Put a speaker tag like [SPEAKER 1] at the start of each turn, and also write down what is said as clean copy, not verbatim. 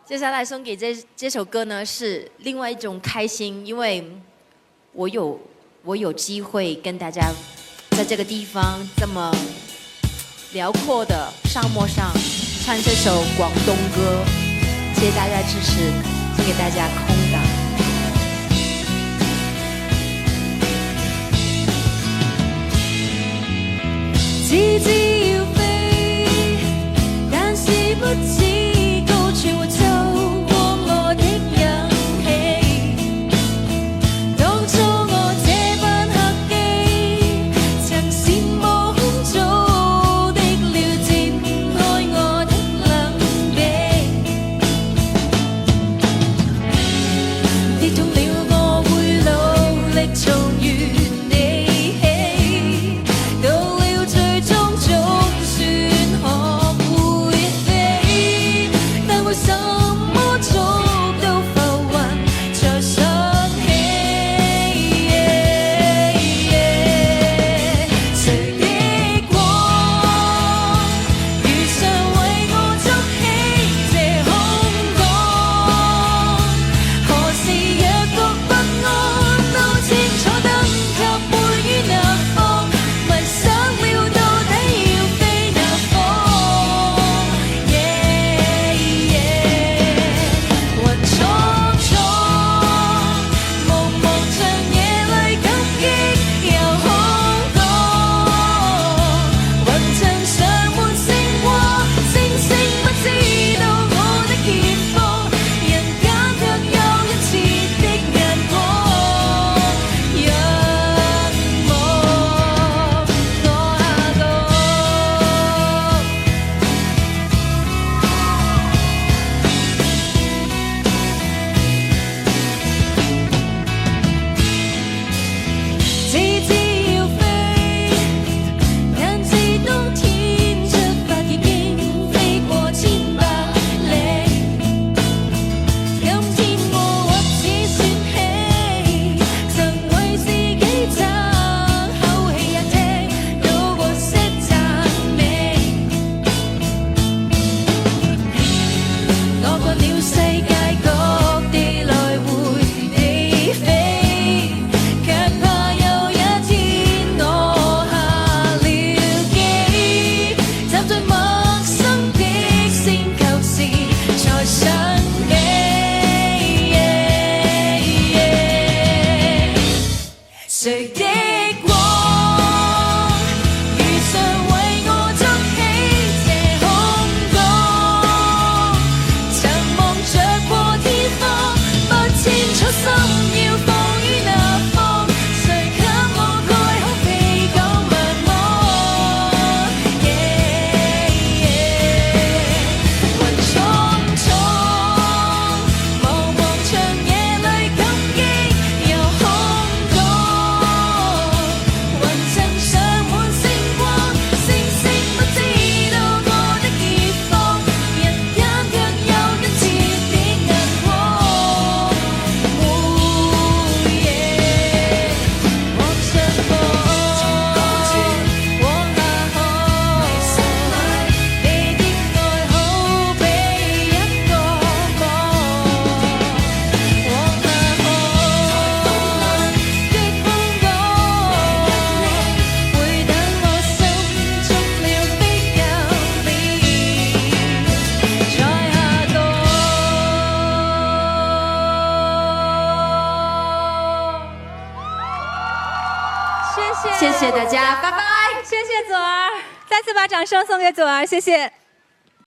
[SPEAKER 1] 接下来送给这首歌呢，是另外一种开心，因为我有机会跟大家在这个地方这么辽阔的沙漠上唱这首广东歌，谢谢大家支持，送给大家空港。
[SPEAKER 2] 自知要飛，但是不知高處會奏過我的勇氣。當初我這班客機，曾羨慕空早的了揭開我的冷臂，跌中了我會努力重圓。誰的光如常為我築起這空港，曾望着過天荒，不清楚心要放於哪方，誰給我蓋好被講迷惘，雲蒼蒼，茫茫長夜裏感激又空港。
[SPEAKER 1] 谢谢大家，拜拜。
[SPEAKER 3] 谢谢左儿，再次把掌声送给左儿，谢谢。